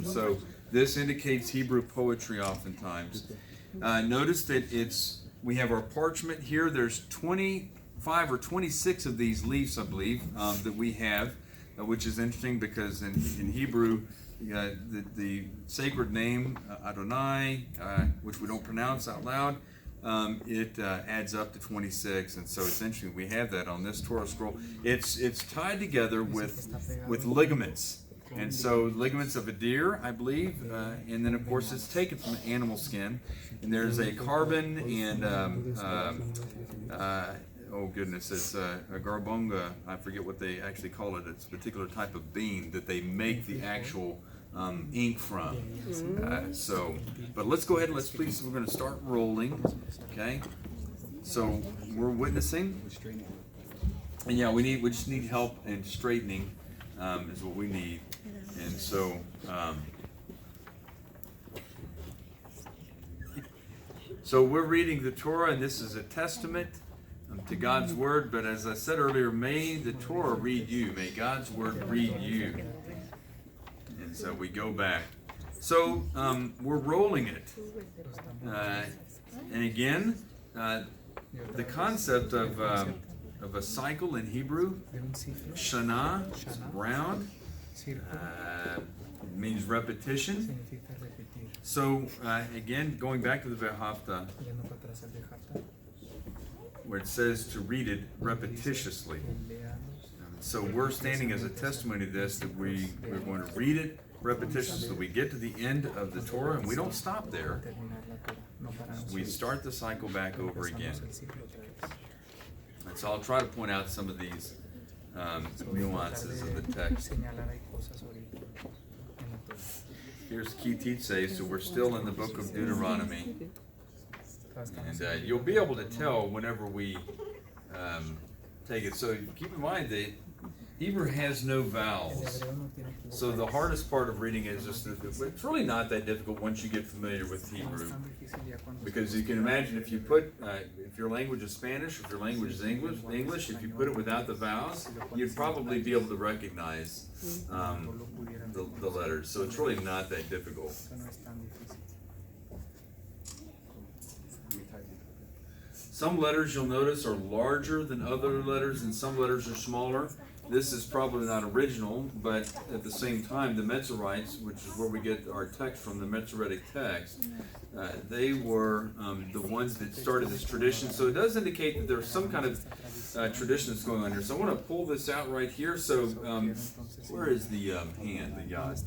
So this indicates Hebrew poetry oftentimes. Notice that we have our parchment here. There's 25 or 26 of these leaves, I believe, that we have, which is interesting because in Hebrew, the sacred name Adonai, which we don't pronounce out loud, it adds up to 26, and so it's interesting we have that on this Torah scroll. It's tied together with ligaments, and so ligaments of a deer, I believe, and then of course it's taken from animal skin, and there's a carbon and oh goodness, it's a garbonga, I forget what they actually call it. It's a particular type of bean that they make the actual ink from. But let's go ahead and we're going to start rolling. Okay, so we're witnessing, and yeah, we just need help and straightening is what we need, and so we're reading the Torah, and this is a testament to God's word. But as I said earlier, may the Torah read you. May God's word read you. And so we go back. So we're rolling it. And again, the concept of a cycle in Hebrew, shana, round, means repetition. So again, going back to the Vehafta, where it says to read it repetitiously. So we're standing as a testimony to this, that we're going to read it repetitiously. So we get to the end of the Torah, and we don't stop there. We start the cycle back over again. And so I'll try to point out some of these nuances of the text. Here's Kititse, so we're still in the book of Deuteronomy. And you'll be able to tell whenever we take it. So keep in mind that Hebrew has no vowels. So the hardest part of reading is just that it's really not that difficult once you get familiar with Hebrew. Because you can imagine if you put, if your language is Spanish, if your language is English, if you put it without the vowels, you'd probably be able to recognize the letters. So it's really not that difficult. Some letters you'll notice are larger than other letters, and some letters are smaller. This is probably not original, but at the same time, the Metzorites, which is where we get our text from, the Metzoretic text, they were the ones that started this tradition. So it does indicate that there's some kind of tradition that's going on here. So I want to pull this out right here. So where is the hand, the yod?